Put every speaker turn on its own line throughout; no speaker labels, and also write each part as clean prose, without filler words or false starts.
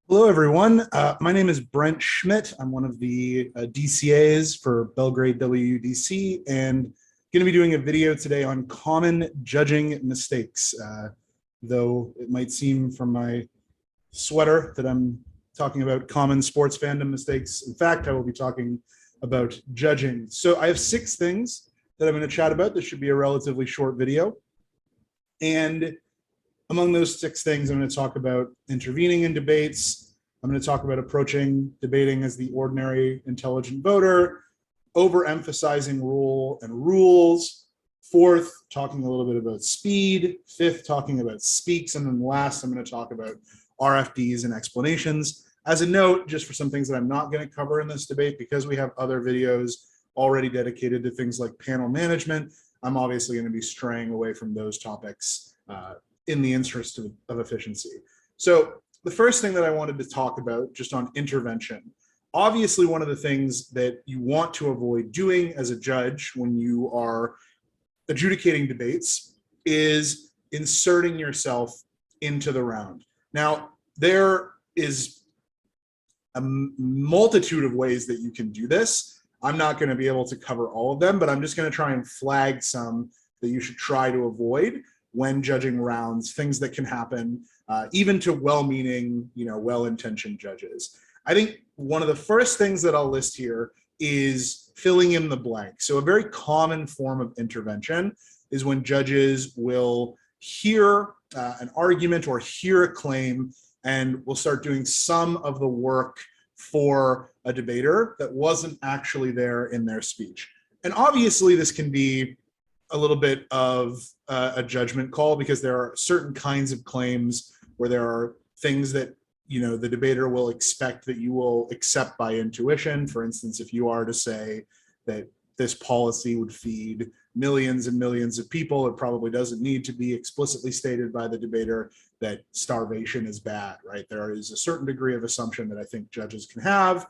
Hello, everyone. My name is Brent Schmidt. I'm one of the DCAs for Belgrade WUDC and going to be doing a video today on common judging mistakes. Though it might seem from my sweater that I'm talking about common sports fandom mistakes. In fact, I will be talking about judging. So I have 6 things that I'm going to chat about. This should be a relatively short video. And among those 6 things, I'm going to talk about intervening in debates. I'm going to talk about approaching debating as the ordinary intelligent voter, overemphasizing rule and rules. 4th, talking a little bit about speed. 5th, talking about speaks. And then last, I'm going to talk about RFDs and explanations. As a note, just for some things that I'm not going to cover in this debate, because we have other videos already dedicated to things like panel management, I'm obviously going to be straying away from those topics in the interest of efficiency. So the first thing that I wanted to talk about just on intervention, obviously one of the things that you want to avoid doing as a judge when you are adjudicating debates is inserting yourself into the round. Now, there is a multitude of ways that you can do this. I'm not going to be able to cover all of them, but I'm just going to try and flag some that you should try to avoid when judging rounds, things that can happen, even to well-meaning, well-intentioned judges. I think one of the first things that I'll list here is filling in the blank. So a very common form of intervention is when judges will hear an argument or hear a claim and will start doing some of the work for a debater that wasn't actually there in their speech. And obviously this can be a little bit of a judgment call, because there are certain kinds of claims where there are things that the debater will expect that you will accept by intuition. For instance, if you are to say that this policy would feed millions and millions of people, it probably doesn't need to be explicitly stated by the debater that starvation is bad, right? There is a certain degree of assumption that I think judges can have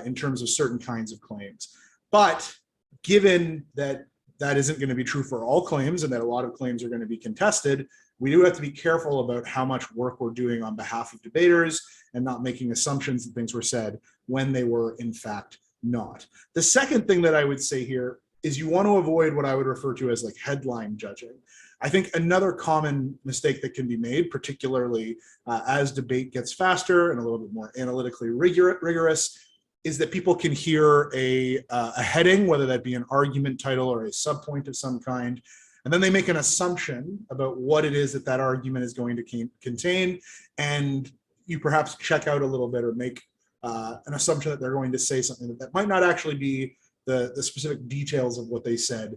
in terms of certain kinds of claims. But given that that isn't going to be true for all claims and that a lot of claims are going to be contested, we do have to be careful about how much work we're doing on behalf of debaters and not making assumptions that things were said when they were in fact not. The second thing that I would say here is you want to avoid what I would refer to as like headline judging. I think another common mistake that can be made, particularly as debate gets faster and a little bit more analytically rigorous, is that people can hear a heading, whether that be an argument title or a subpoint of some kind, and then they make an assumption about what it is that that argument is going to contain, and you perhaps check out a little bit or make an assumption that they're going to say something that might not actually be the specific details of what they said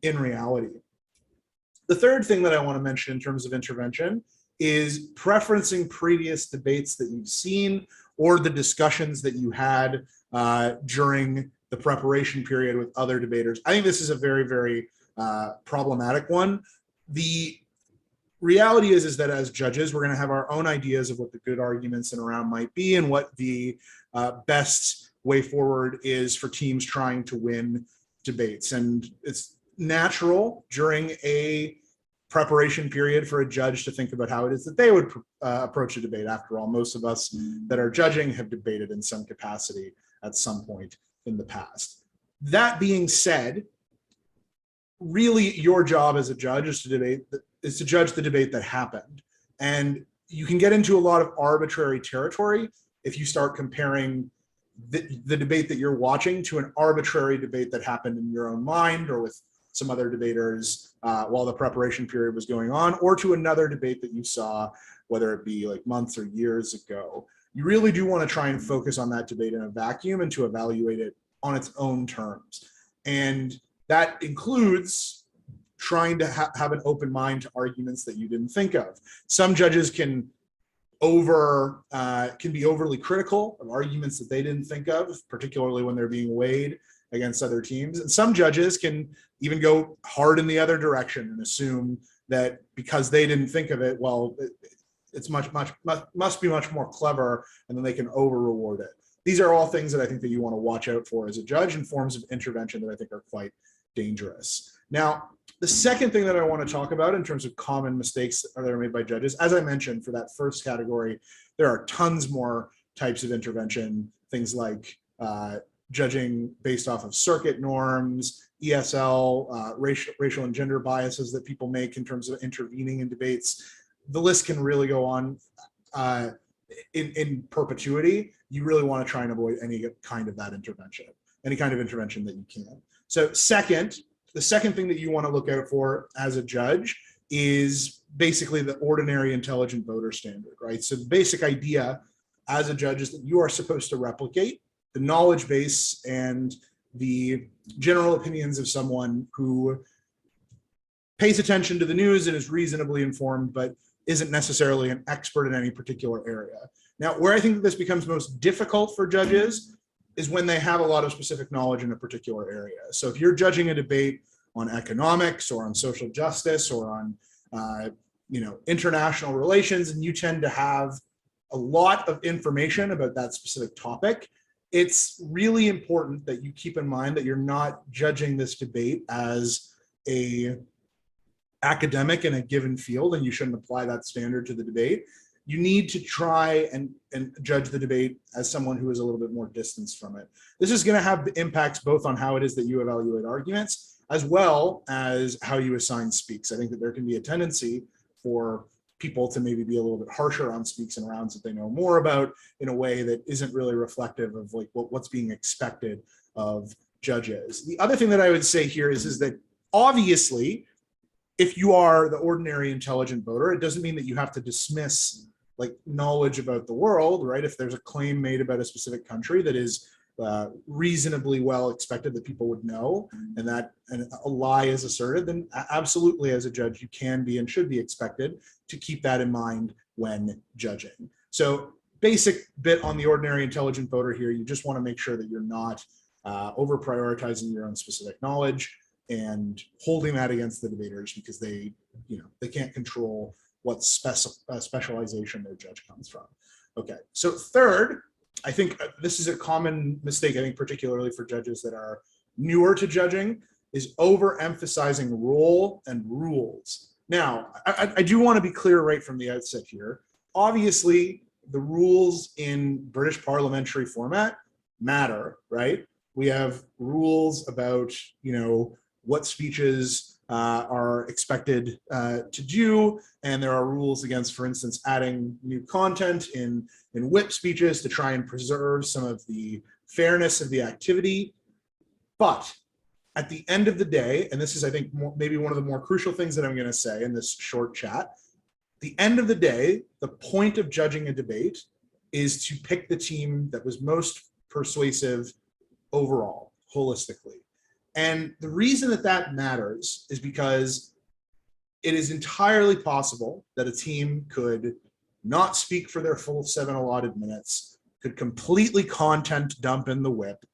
in reality. The third thing that I want to mention in terms of intervention is preferencing previous debates that you've seen or the discussions that you had during the preparation period with other debaters. I think this is a very, very problematic one. The reality is that as judges, we're going to have our own ideas of what the good arguments in a round might be and what the best way forward is for teams trying to win debates. And it's natural during a preparation period for a judge to think about how it is that they would approach a debate. After all, most of us that are judging have debated in some capacity at some point in the past. That being said, really your job as a judge is to judge the debate that happened. And you can get into a lot of arbitrary territory if you start comparing the debate that you're watching to an arbitrary debate that happened in your own mind or with some other debaters while the preparation period was going on, or to another debate that you saw, whether it be like months or years ago. You really do want to try and focus on that debate in a vacuum and to evaluate it on its own terms. And that includes trying to have an open mind to arguments that you didn't think of. Some judges can be overly critical of arguments that they didn't think of, particularly when they're being weighed against other teams. And some judges can even go hard in the other direction and assume that because they didn't think of it, well, it's must be much more clever, and then they can over reward it. These are all things that I think that you want to watch out for as a judge, and forms of intervention that I think are quite dangerous. Now, The second thing that I want to talk about in terms of common mistakes that are made by judges, as I mentioned, for that first category, there are tons more types of intervention, things like judging based off of circuit norms, ESL, racial and gender biases that people make in terms of intervening in debates. The list can really go on in perpetuity. You really want to try and avoid any kind of that intervention, any kind of intervention that you can. So the second thing that you want to look out for as a judge is basically the ordinary intelligent voter standard, right? So the basic idea as a judge is that you are supposed to replicate the knowledge base and the general opinions of someone who pays attention to the news and is reasonably informed, but isn't necessarily an expert in any particular area. Now, where I think that this becomes most difficult for judges is when they have a lot of specific knowledge in a particular area. So if you're judging a debate on economics or on social justice or on international relations, and you tend to have a lot of information about that specific topic, it's really important that you keep in mind that you're not judging this debate as a academic in a given field, and you shouldn't apply that standard to the debate. You need to try and judge the debate as someone who is a little bit more distanced from it. This is going to have impacts both on how it is that you evaluate arguments, as well as how you assign speaks. I think that there can be a tendency for people to maybe be a little bit harsher on speaks and rounds that they know more about in a way that isn't really reflective of like what's being expected of judges. The other thing that I would say here is that obviously, if you are the ordinary intelligent voter, it doesn't mean that you have to dismiss like knowledge about the world, right? If there's a claim made about a specific country that is reasonably well expected that people would know, and a lie is asserted, then absolutely as a judge, you can be and should be expected to keep that in mind when judging. So basic bit on the ordinary intelligent voter here, you just want to make sure that you're not over prioritizing your own specific knowledge and holding that against the debaters, because they can't control what specialization their judge comes from. Okay, so third, I think this is a common mistake, I think particularly for judges that are newer to judging, is overemphasizing role and rules. Now, I do want to be clear right from the outset here. Obviously, the rules in British parliamentary format matter, right? We have rules about, what speeches are expected to do, and there are rules against, for instance, adding new content in whip speeches to try and preserve some of the fairness of the activity. But at the end of the day, and this is, I think, maybe one of the more crucial things that I'm going to say in this short chat, the end of the day, the point of judging a debate is to pick the team that was most persuasive overall, holistically. And the reason that that matters is because it is entirely possible that a team could not speak for their full 7 allotted minutes, could completely content dump in the whip,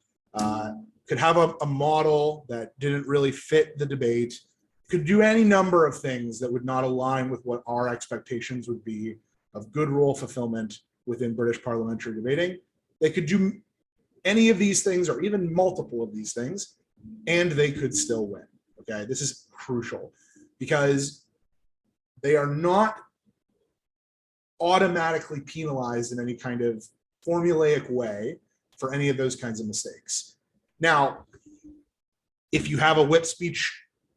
could have a model that didn't really fit the debate, could do any number of things that would not align with what our expectations would be of good role fulfillment within British parliamentary debating. They could do any of these things or even multiple of these things, and they could still win. Okay, this is crucial because they are not automatically penalized in any kind of formulaic way for any of those kinds of mistakes. Now, if you have a whip speech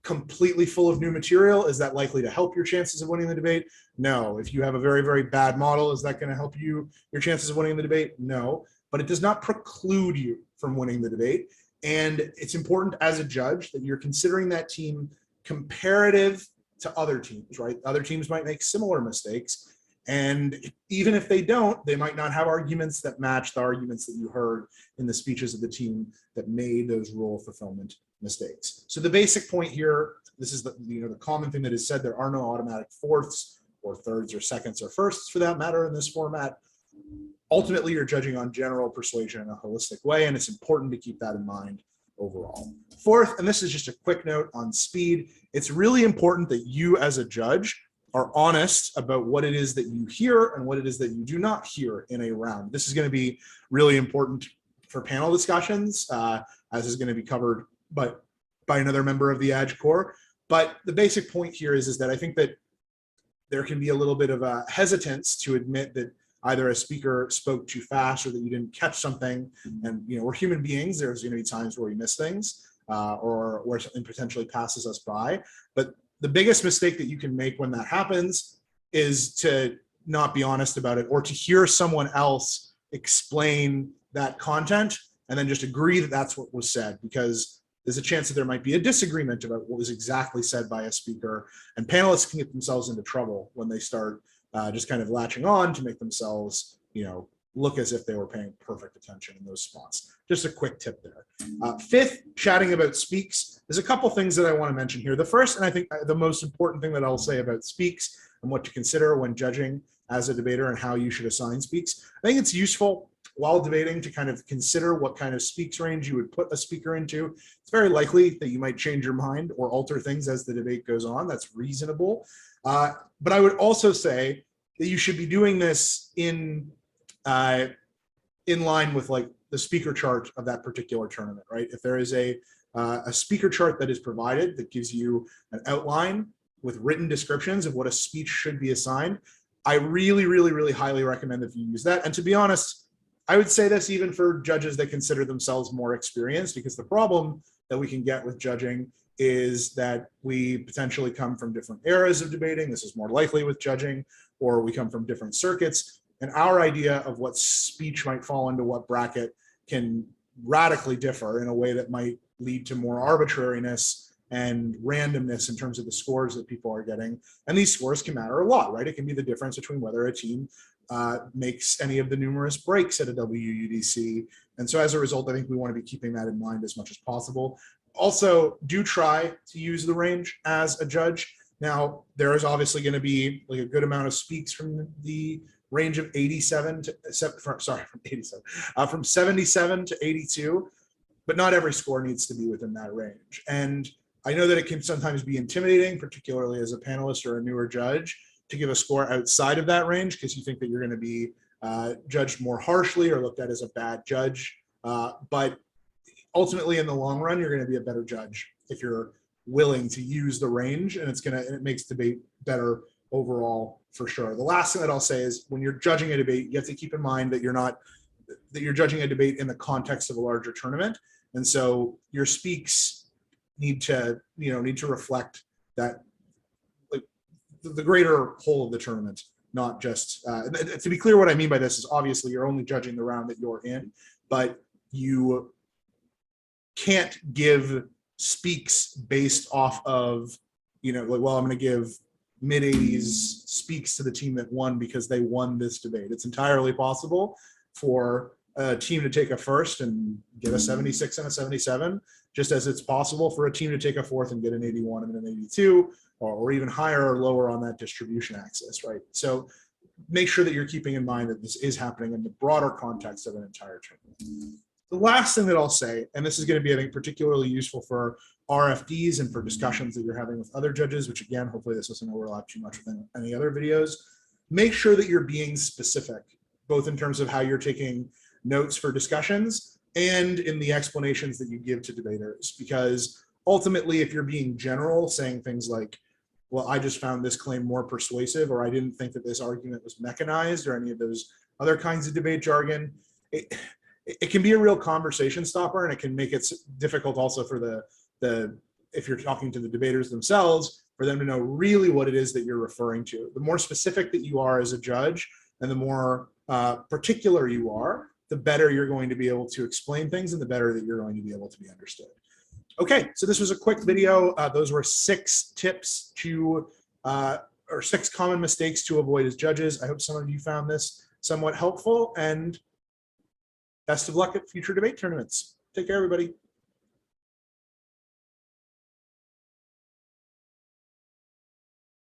completely full of new material, is that likely to help your chances of winning the debate? No. If you have a very, very bad model, is that going to help your chances of winning the debate? No. But it does not preclude you from winning the debate. And it's important as a judge that you're considering that team comparative to other teams, right? Other teams might make similar mistakes. And even if they don't, they might not have arguments that match the arguments that you heard in the speeches of the team that made those role fulfillment mistakes. So the basic point here, this is the common thing that is said, there are no automatic fourths or thirds or seconds or firsts for that matter in this format. Ultimately, you're judging on general persuasion in a holistic way, and it's important to keep that in mind overall. Fourth, and this is just a quick note on speed, it's really important that you as a judge are honest about what it is that you hear and what it is that you do not hear in a round. This is going to be really important for panel discussions, as is going to be covered by another member of the ADJ Corps. But the basic point here is that I think that there can be a little bit of a hesitance to admit that either a speaker spoke too fast or that you didn't catch something. And we're human beings. There's going to be times where we miss things or where something potentially passes us by. But the biggest mistake that you can make when that happens is to not be honest about it, or to hear someone else explain that content and then just agree that that's what was said, because there's a chance that there might be a disagreement about what was exactly said by a speaker, and panelists can get themselves into trouble when they start just kind of latching on to make themselves, look as if they were paying perfect attention in those spots. Just a quick tip there. Fifth, chatting about speaks. There's a couple things that I want to mention here. The first, and I think the most important thing that I'll say about speaks and what to consider when judging as a debater and how you should assign speaks. I think it's useful while debating to kind of consider what kind of speaks range you would put a speaker into. It's very likely that you might change your mind or alter things as the debate goes on. That's reasonable. But I would also say that you should be doing this in line with like the speaker chart of that particular tournament, right? If there is a speaker chart that is provided that gives you an outline with written descriptions of what a speech should be assigned, I really, really, really highly recommend that you use that. And to be honest, I would say this even for judges that consider themselves more experienced, because the problem that we can get with judging is that we potentially come from different eras of debating. This is more likely with judging, or we come from different circuits. And our idea of what speech might fall into what bracket can radically differ in a way that might lead to more arbitrariness and randomness in terms of the scores that people are getting. And these scores can matter a lot, right? It can be the difference between whether a team makes any of the numerous breaks at a WUDC. And so as a result, I think we want to be keeping that in mind as much as possible. Also, do try to use the range as a judge. Now, there is obviously going to be like a good amount of speaks from the range of 87 to, from 77 to 82, but not every score needs to be within that range. And I know that it can sometimes be intimidating, particularly as a panelist or a newer judge, to give a score outside of that range because you think that you're going to be judged more harshly or looked at as a bad judge. But ultimately, in the long run, you're going to be a better judge if you're willing to use the range, and it makes debate better overall for sure. The last thing that I'll say is when you're judging a debate, you have to keep in mind that you're judging a debate in the context of a larger tournament, and so your speaks need to reflect that, like, the greater whole of the tournament, not just to be clear, what I mean by this is obviously you're only judging the round that you're in, but you can't give speaks based off of, like, well, I'm going to give mid-80s speaks to the team that won because they won this debate. It's entirely possible for a team to take a first and get a 76 and a 77, just as it's possible for a team to take a fourth and get an 81 and an 82, or even higher or lower on that distribution axis, right? So make sure that you're keeping in mind that this is happening in the broader context of an entire tournament. The last thing that I'll say, and this is going to be, I think, particularly useful for RFDs and for discussions that you're having with other judges, which again, hopefully this doesn't overlap too much with any other videos, make sure that you're being specific, both in terms of how you're taking notes for discussions and in the explanations that you give to debaters. Because ultimately, if you're being general, saying things like, well, I just found this claim more persuasive, or I didn't think that this argument was mechanized, or any of those other kinds of debate jargon, it can be a real conversation stopper, and it can make it difficult also for if you're talking to the debaters themselves, for them to know really what it is that you're referring to. The more specific that you are as a judge, and the more particular you are, the better you're going to be able to explain things, and the better that you're going to be able to be understood. Okay, so this was a quick video. Those were 6 tips or 6 common mistakes to avoid as judges. I hope some of you found this somewhat helpful, and best of luck at future debate tournaments. Take care, everybody.